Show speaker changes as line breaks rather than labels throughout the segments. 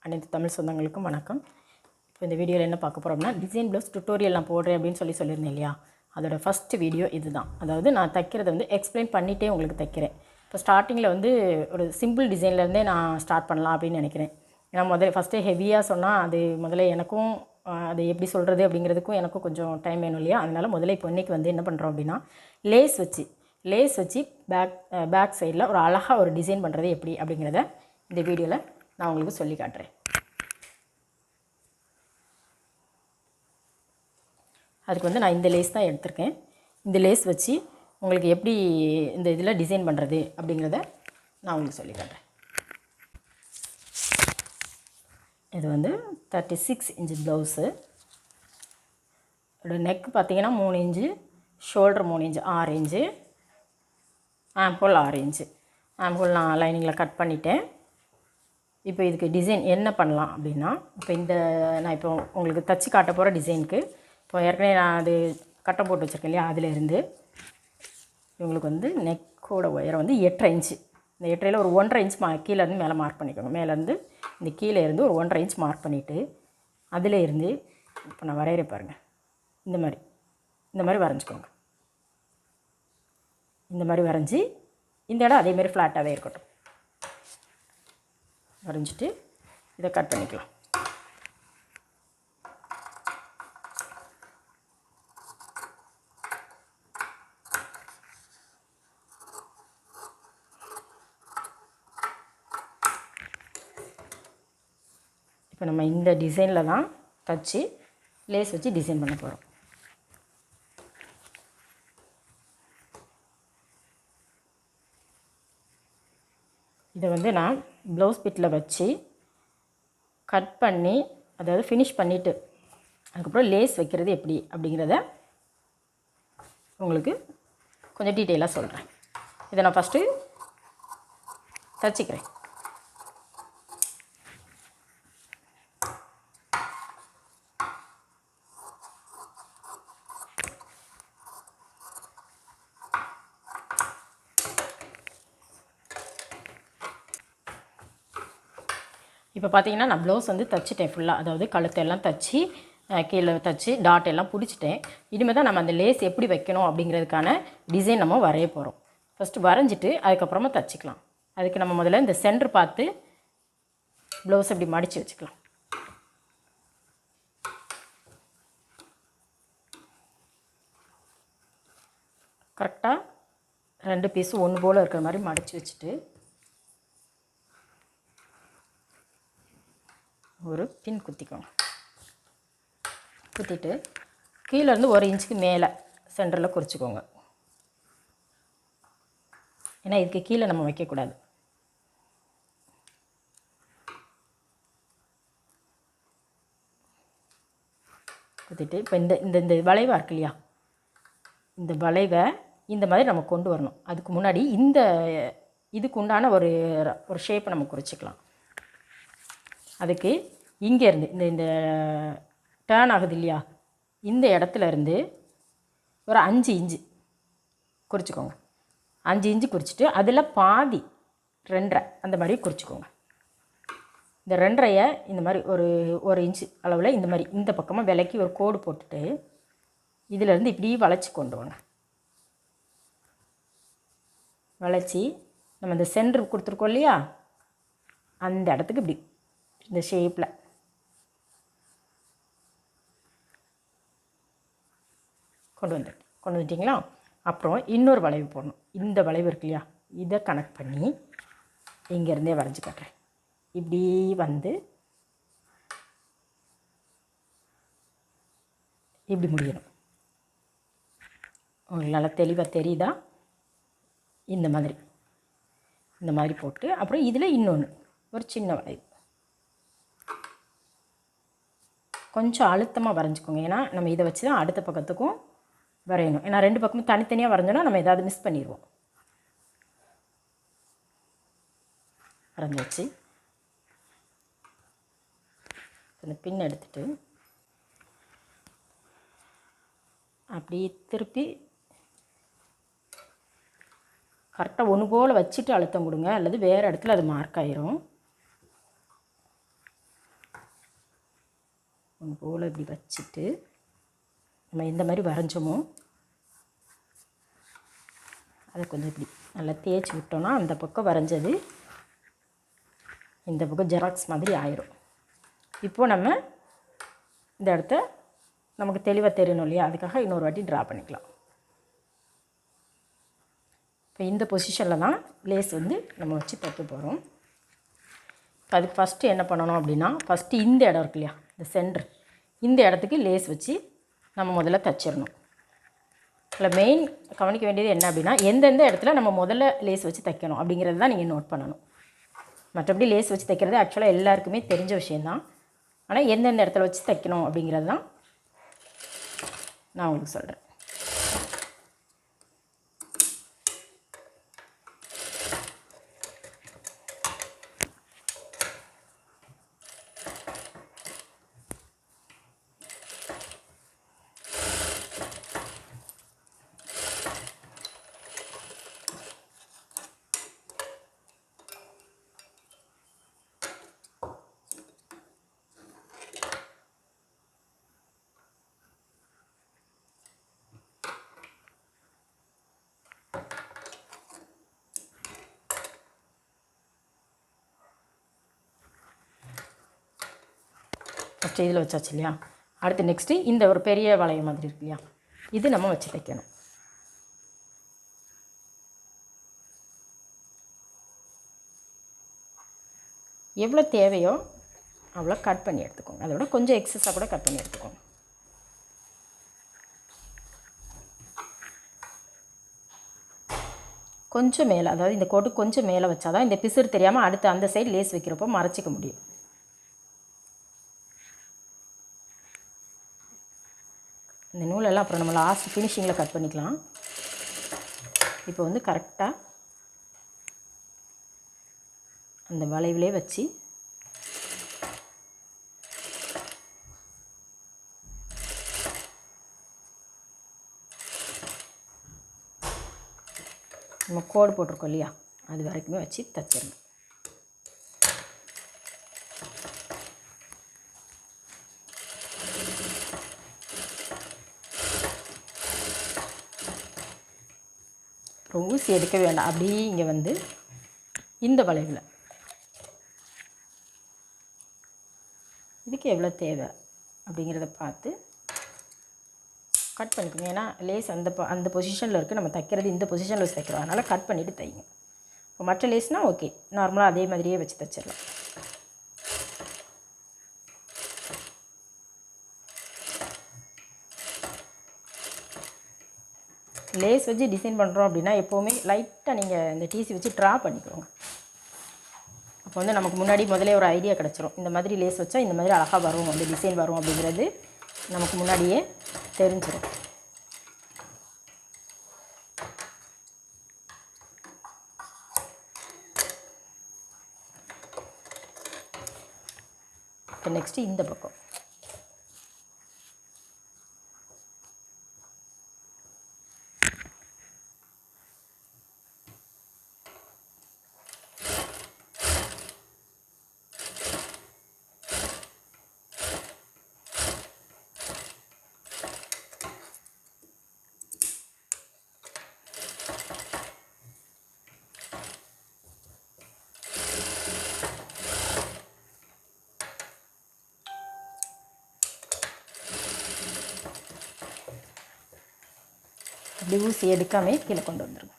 அனைத்து தமிழ் சொந்தங்களுக்கும் வணக்கம். இப்போ இந்த வீடியோவில் என்ன பார்க்க போகிறோம்னா, டிசைன் ப்ளவுஸ் டுட்டோரியல் நான் போடுறேன் அப்படின்னு சொல்லியிருந்தேன் இல்லையா, அதோட ஃபஸ்ட்டு வீடியோ இது தான். அதாவது நான் தைக்கிறத எக்ஸ்பிளைன் பண்ணிகிட்டே உங்களுக்கு தைக்கிறேன். இப்போ ஸ்டார்டிங்கில் ஒரு சிம்பிள் டிசைன்லேருந்தே நான் ஸ்டார்ட் பண்ணலாம் அப்படின்னு நினைக்கிறேன். ஏன்னா ஃபஸ்ட்டே ஹெவியாக சொன்னால் அது முதல்ல எனக்கும் அது எப்படி சொல்கிறது அப்படிங்கிறதுக்கும் எனக்கும் கொஞ்சம் டைம் வேணும் இல்லையா. அதனால் முதல்ல இப்போ இன்றைக்கி என்ன பண்ணுறோம் அப்படின்னா, லேஸ் வச்சு பேக் சைடில் ஒரு அழகாக ஒரு டிசைன் பண்ணுறது எப்படி அப்படிங்கிறத இந்த வீடியோவில் நான் உங்களுக்கு சொல்லி காட்டுறேன். அதுக்கு நான் இந்த லேஸ் தான் எடுத்திருக்கேன். இந்த லேஸ் வச்சு உங்களுக்கு எப்படி இந்த இதில் டிசைன் பண்ணுறது அப்படிங்கிறத நான் உங்களுக்கு சொல்லி காட்டுறேன். இது 36 இன்ச்சு ப்ளவுஸு. இதோட நெக் பார்த்திங்கன்னா 3 inch, shoulder 3 inch, 6 inch, armhole 6 inch. Armhole நான் லைனிங்கில் கட் பண்ணிட்டேன். இப்போ இதுக்கு டிசைன் என்ன பண்ணலாம் அப்படின்னா, நான் இப்போ உங்களுக்கு தச்சு காட்ட போகிற டிசைனுக்கு இப்போ ஏற்கனவே நான் அது கட்டம் போட்டு வச்சுருக்கேன் இல்லையா, அதிலேருந்து இவங்களுக்கு நெக்கோட உயரம் 8.5 இன்ச்சு. இந்த 8.5 ஒரு 1.5 இன்ச் கீழேருந்து மேலே மார்க் பண்ணிக்கோங்க. மேலேருந்து இந்த கீழே இருந்து ஒரு 1.5 இன்ச் மார்க் பண்ணிவிட்டு அதில் இருந்து இப்போ நான் வரைகிற பாருங்கள், இந்த மாதிரி வரைஞ்சிக்கோங்க. இந்த மாதிரி வரைஞ்சி இந்த இடம் அதேமாரி ஃப்ளாட்டாகவே இருக்கட்டும். வரைஞ்சிட்டு இதை கட் பண்ணிக்கலாம். இப்போ நம்ம இந்த டிசைனில் தான் தச்சு லேஸ் வச்சு டிசைன் பண்ண போகிறோம். இதை நான் ப்ளவுஸ் பிட்டில் வச்சு கட் பண்ணி, அதாவது ஃபினிஷ் பண்ணிவிட்டு அதுக்கப்புறம் லேஸ் வைக்கிறது எப்படி அப்படிங்கிறத உங்களுக்கு கொஞ்சம் டீட்டெயிலாக சொல்கிறேன். இதை நான் ஃபஸ்ட்டு தச்சுக்கிறேன். இப்போ பார்த்தீங்கன்னா நான் ப்ளவுஸ் தைச்சிட்டேன் ஃபுல்லாக. அதாவது கழுத்தெல்லாம் தைச்சி கீழே தைச்சி டாட் எல்லாம் பிடிச்சிட்டேன். இனிமேல் தான் நம்ம அந்த லேஸ் எப்படி வைக்கணும் அப்படிங்கிறதுக்கான டிசைன் நம்ம வரைய போகிறோம். ஃபஸ்ட்டு வரைஞ்சிட்டு அதுக்கப்புறமா தைச்சிக்கலாம். அதுக்கு நம்ம முதல்ல இந்த சென்டர் பார்த்து ப்ளவுஸ் இப்படி மடித்து வச்சுக்கலாம். கரெக்டாக 2 பீஸு ஒன்று போல் இருக்கிற மாதிரி மடித்து வச்சுட்டு ஒரு பின் குத்திக்கோங்க. குத்திட்டு கீழேருந்து 1 இன்ச்சுக்கு மேலே சென்டரில் குறிச்சிக்கோங்க. ஏன்னா இதுக்கு கீழே நம்ம வைக்கக்கூடாது. குத்திட்டு இப்போ இந்த வளைவாக இருக்கு இல்லையா, இந்த வளைவை இந்த மாதிரி நம்ம கொண்டு வரணும். அதுக்கு முன்னாடி இதுக்கு உண்டான ஒரு ஷேப்பை நம்ம குறிச்சிக்கலாம். அதுக்கு இங்கேருந்து இந்த டேர்ன் ஆகுது இல்லையா, இந்த இடத்துல இருந்து ஒரு 5 இன்ச்சு குறிச்சிக்கோங்க. 5 இன்ச்சு குறிச்சிட்டு அதில் பாதி 2.5 அந்த மாதிரி குறிச்சிக்கோங்க. இந்த 2.5 இந்த மாதிரி ஒரு இன்ச்சு அளவில் இந்த மாதிரி இந்த பக்கமாக விலக்கி ஒரு கோடு போட்டுட்டு இதிலேருந்து இப்படி வளைச்சி கொண்டு வாங்க. வளைச்சி நம்ம இந்த சென்டர் கொடுத்துருக்கோம் இல்லையா, அந்த இடத்துக்கு இப்படி இந்த ஷேப்பில் கொண்டு வந்துட்டிங்களா. அப்புறம் இன்னொரு வளைவு போடணும். இந்த வளைவு இருக்கு இல்லையா, இதை கனெக்ட் பண்ணி இங்கேருந்தே வரைஞ்சி காட்டுறேன். இப்படி இப்படி முடியணும். உங்களுக்கு நல்லா தெளிவாக தெரியுதா? இந்த மாதிரி போட்டு அப்புறம் இதில் இன்னொன்று ஒரு சின்ன வளைவு கொஞ்சம் அழுத்தமாக வரைஞ்சிக்கோங்க. ஏன்னா நம்ம இதை வச்சு தான் அடுத்த பக்கத்துக்கும் வரையணும். ஏன்னா 2 பக்கமும் தனித்தனியாக வரைஞ்சோன்னா நம்ம ஏதாவது மிஸ் பண்ணிடுவோம். வரைஞ்சி வச்சு இந்த பின் எடுத்துகிட்டு அப்படி திருப்பி கரெக்டாக ஒன்று போல் வச்சுட்டு அழுத்தம் கொடுங்க, அல்லது வேறு இடத்துல அது மார்க் ஆயிரும். ஒன்று போல் இப்படி வச்சுட்டு நம்ம எந்த மாதிரி வரைஞ்சோமோ அதை கொஞ்சம் இப்படி நல்லா தேய்ச்சி விட்டோன்னா அந்த பக்கம் வரைஞ்சது இந்த பக்கம் ஜெராக்ஸ் மாதிரி ஆயிரும். இப்போது நம்ம இந்த இடத்த நமக்கு தெளிவாக தெரியணும் இல்லையா, அதுக்காக இன்னொரு வாட்டி ட்ரா பண்ணிக்கலாம். இப்போ இந்த பொசிஷனில் தான் லேஸ் வந்து நம்ம வச்சு தைக்க போகிறோம். அதுக்கு ஃபஸ்ட்டு என்ன பண்ணணும் அப்படின்னா, ஃபஸ்ட்டு இந்த இடம் இருக்கு இல்லையா, இந்த சென்டர், இந்த இடத்துக்கு லேஸ் வச்சு நம்ம முதல்ல தைச்சிடணும். இதில் மெயின் கவனிக்க வேண்டியது என்ன அப்படின்னா, எந்தெந்த இடத்துல நம்ம முதல்ல லேஸ் வச்சு தைக்கணும் அப்படிங்கிறது தான் நீங்கள் நோட் பண்ணணும். மற்றபடி லேஸ் வச்சு தைக்கிறது ஆக்சுவலாக எல்லாருக்குமே தெரிஞ்ச விஷயந்தான். ஆனால் எந்தெந்த இடத்துல வச்சு தைக்கணும் அப்படிங்கிறது தான் நான் உங்களுக்கு சொல்கிறேன். ஃபஸ்ட்டு இதில் வச்சாச்சு இல்லையா, அடுத்து நெக்ஸ்ட்டு இந்த ஒரு பெரிய வளைய மாதிரி இருக்கு இல்லையா, இது நம்ம வச்சு தைக்கணும். எவ்வளோ தேவையோ அவ்வளோ கட் பண்ணி எடுத்துக்கோங்க. அதோட கொஞ்சம் எக்ஸஸாக கூட கட் பண்ணி எடுத்துக்கோங்க. கொஞ்சம் மேலே, அதாவது இந்த கோட்டு கொஞ்சம் மேலே வச்சா தான் இந்த பிசுறு தெரியாமல் அடுத்து அந்த சைடு லேஸ் வைக்கிறப்போ மறைச்சிக்க முடியும். இந்த நூலெல்லாம் அப்புறம் நம்ம லாஸ்ட் ஃபினிஷிங்கில் கட் பண்ணிக்கலாம். இப்போ வந்து கரெக்டாக அந்த வளைவிலே வச்சு நம்ம கோடு போட்டிருக்கோம் இல்லையா, அது வரைக்குமே வச்சு தைச்சிடணும். ஊசி எடுக்க வேண்டாம். அப்படி இங்கே வந்து இந்த வளைவில் இதுக்கு எவ்வளோ தேவை அப்படிங்கிறத பார்த்து கட் பண்ணிக்கோங்க. ஏன்னா லேஸ் அந்த பொசிஷனில் இருக்குது, நம்ம தைக்கிறது இந்த பொசிஷனில் வச்சு தைக்கிறோம், அதனால் கட் பண்ணிவிட்டு தைங்க. இப்போ மற்ற லேஸ்னால் ஓகே, நார்மலாக அதே மாதிரியே வச்சு தைச்சிடலாம். லேஸ் வச்சு டிசைன் பண்ணுறோம் அப்படின்னா எப்போவுமே லைட்டாக நீங்கள் இந்த டிசி வச்சு ட்ரா பண்ணிக்கோங்க. அப்போ வந்து நமக்கு முன்னாடி முதலே ஒரு ஐடியா கிடச்சிரும், இந்த மாதிரி லேஸ் வச்சா இந்த மாதிரி அழகாக வரும், அந்த டிசைன் வரும் அப்படிங்கிறது நமக்கு முன்னாடியே தெரிஞ்சிடும். இப்போ நெக்ஸ்ட்டு இந்த பக்கம் இப்படி ஊசி எடுக்காமே கீழே கொண்டு வந்துடுங்க.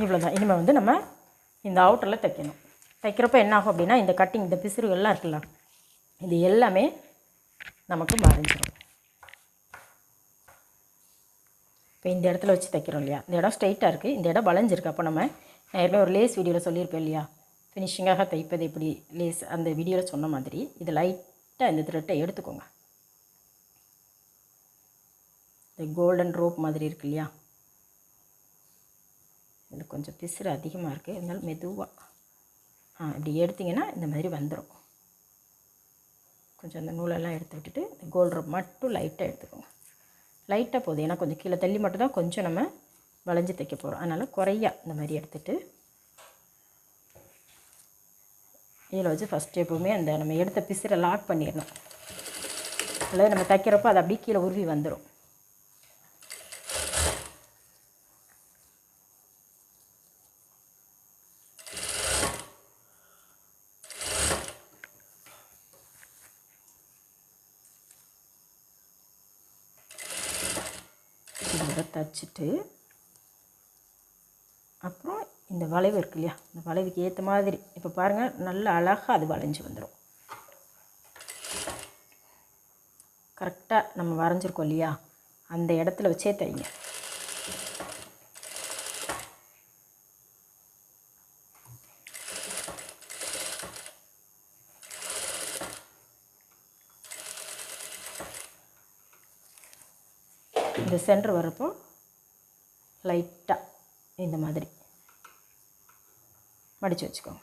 இவ்வளோதான். இனிமேல் வந்து நம்ம இந்த அவுட்டரில் தைக்கணும். தைக்கிறப்ப என்ன ஆகும் அப்படின்னா, இந்த கட்டிங், இந்த பிசுறுகள்லாம் இருக்குல்ல, இது எல்லாமே நமக்கு மறைஞ்சிடும். இப்போ இந்த இடத்துல வச்சு தைக்கிறோம் இல்லையா, இந்த இடம் ஸ்ட்ரைட்டாக இருக்குது, இந்த இடம் வளைஞ்சிருக்கு. அப்போ நம்ம நான் ஏற்கனவே ஒரு லேஸ் வீடியோவில் சொல்லியிருப்பேன் இல்லையா, ஃபினிஷிங்காக தைப்பது எப்படி லேஸ், அந்த வீடியோவில் சொன்ன மாதிரி இது லைட்டாக இந்த த்ரெட்டை எடுத்துக்கோங்க. இந்த கோல்டன் ரோப் மாதிரி இருக்கு இல்லையா, இதில் கொஞ்சம் பிசுறு அதிகமாக இருக்குது, இருந்தாலும் மெதுவாக இப்படி எடுத்திங்கன்னா இந்த மாதிரி வந்துடும். கொஞ்சம் அந்த நூலெல்லாம் எடுத்து விட்டுட்டு கோல்டு ரோப் மட்டும் லைட்டாக எடுத்துக்கோங்க. லைட்டாக போதும், ஏன்னா கொஞ்சம் கீழே தள்ளி மட்டும் தான் கொஞ்சம் நம்ம வளைஞ்சி தைக்க போகிறோம். அதனால் குறையா இந்த மாதிரி எடுத்துகிட்டு இதில் வச்சு ஃபஸ்ட்டு எப்போவுமே அந்த நம்ம எடுத்த பிசுரை லாக் பண்ணிடணும். அல்லது நம்ம தைக்கிறப்போ அது அப்படியே கீழே உருவி வந்துடும். இதை தைச்சிட்டு அப்புறம் இந்த வளைவு இருக்கு இல்லையா, இந்த வளைவுக்கு ஏற்ற மாதிரி இப்போ பாருங்கள் நல்ல அழகாக அது வளைஞ்சி வந்துடும். கரெக்டாக நம்ம வரைஞ்சிருக்கோம் இல்லையா, அந்த இடத்துல வச்சே தைங்க. இந்த சென்டர் வரப்போ லைட்டாக இந்த மாதிரி மடித்து வச்சுக்கோங்க.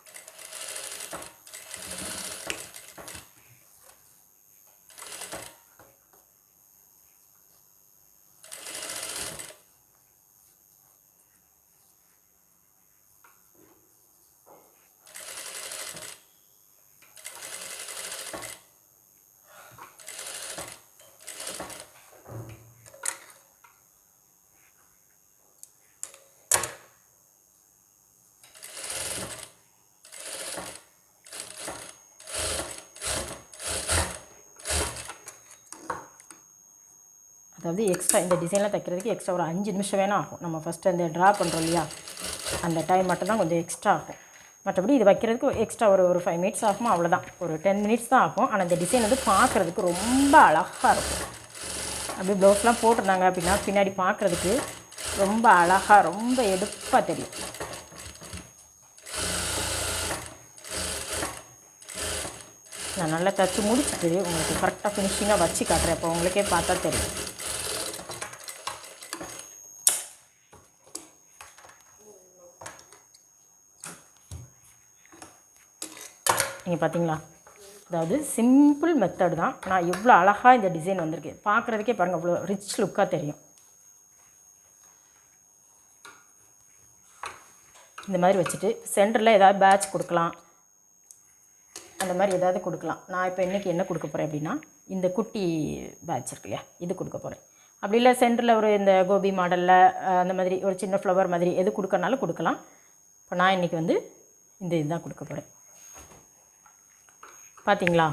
அதாவது எக்ஸ்ட்ரா இந்த டிசைனில் தைக்கிறதுக்கு எக்ஸ்ட்ரா ஒரு 5 நிமிஷம் வேணால் ஆகும். நம்ம ஃபஸ்ட்டு அந்த ட்ரா பண்ணுறோம் இல்லையா, அந்த டைம் மட்டும்தான் கொஞ்சம் எக்ஸ்ட்ரா ஆகும். மற்றபடி இது வைக்கிறதுக்கு எக்ஸ்ட்ரா ஒரு 5 மினிட்ஸ் ஆகுமா, அவ்வளோதான். ஒரு 10 மினிட்ஸ் தான் ஆகும். ஆனால் இந்த டிசைன் வந்து பார்க்குறதுக்கு ரொம்ப அழகாக இருக்கும். அப்படியே ப்ளவுஸ்லாம் போட்டிருந்தாங்க அப்படின்னா பின்னாடி பார்க்குறதுக்கு ரொம்ப அழகாக ரொம்ப எடுப்பாக தெரியும். நான் நல்லா தைச்சி முடிச்சுட்டு உங்களுக்கு கரெக்டாக ஃபினிஷிங்காக வச்சு காட்டுறேன். அப்போ உங்களுக்கே பார்த்தா தெரியும். நீங்கள் பார்த்தீங்களா, அதாவது சிம்பிள் மெத்தட் தான். நான் எவ்வளோ அழகாக இந்த டிசைன் வந்திருக்கு பார்க்குறதுக்கே பாருங்கள், அவ்வளோ ரிச் லுக்காக தெரியும். இந்த மாதிரி வச்சுட்டு சென்டரில் ஏதாவது பேட்ச் கொடுக்கலாம், அந்த மாதிரி ஏதாவது கொடுக்கலாம். நான் இப்போ இன்றைக்கி என்ன கொடுக்க போகிறேன் அப்படின்னா, இந்த குட்டி பேட்ச் இருக்கு இல்லையா, இது கொடுக்க போகிறேன். அப்படி இல்லை சென்டரில் ஒரு இந்த கோபி மாடலில் அந்த மாதிரி ஒரு சின்ன ஃப்ளவர் மாதிரி எது கொடுக்கறனாலும் கொடுக்கலாம். இப்போ நான் இன்றைக்கி வந்து இந்த இதுதான் கொடுக்க போகிறேன். பார்த்தீங்களா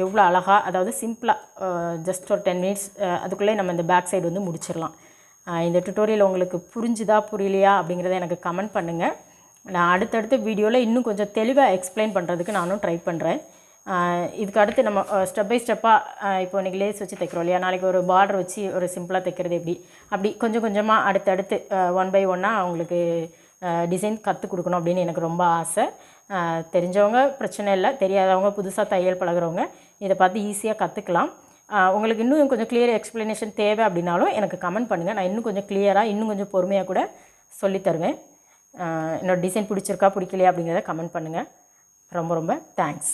எவ்வளோ அழகாக, அதாவது சிம்பிளாக ஜஸ்ட் ஒரு 10 மினிட்ஸ் அதுக்குள்ளே நம்ம இந்த பேக் சைடு வந்து முடிச்சிடலாம். இந்த டுட்டோரியல் உங்களுக்கு புரிஞ்சுதா புரியலையா அப்படிங்கிறத எனக்கு கமெண்ட் பண்ணுங்கள். நான் அடுத்தடுத்த வீடியோவில் இன்னும் கொஞ்சம் தெளிவாக எக்ஸ்பிளைன் பண்ணுறதுக்கு நானும் ட்ரை பண்ணுறேன். இதுக்கு அடுத்து நம்ம ஸ்டெப் பை ஸ்டெப்பாக இப்போ இன்றைக்கி லேஸ் வச்சு தைக்கிறோம் இல்லையா, நாளைக்கு ஒரு பார்டர் வச்சு ஒரு சிம்பிளாக தைக்கிறது எப்படி, அப்படி கொஞ்சம் கொஞ்சமாக அடுத்தடுத்து 1 by 1 அவங்களுக்கு டிசைன் கற்றுக் கொடுக்கணும் அப்படின்னு எனக்கு ரொம்ப ஆசை. தெரிஞ்சவங்க பிரச்சனை இல்லை, தெரியாதவங்க புதுசாக தையல் பழகிறவங்க இதை பார்த்து ஈஸியாக கற்றுக்கலாம். உங்களுக்கு இன்னும் கொஞ்சம் கிளியர் எக்ஸ்ப்ளனேஷன் தேவை அப்படின்னாலும் எனக்கு கமெண்ட் பண்ணுங்கள். நான் இன்னும் கொஞ்சம் கிளியராக இன்னும் கொஞ்சம் பொறுமையாக கூட சொல்லித்தருவேன். என்னோடய டிசைன் பிடிச்சிருக்கா பிடிக்கலையா அப்படிங்கிறத கமெண்ட் பண்ணுங்கள். ரொம்ப ரொம்ப தேங்க்ஸ்.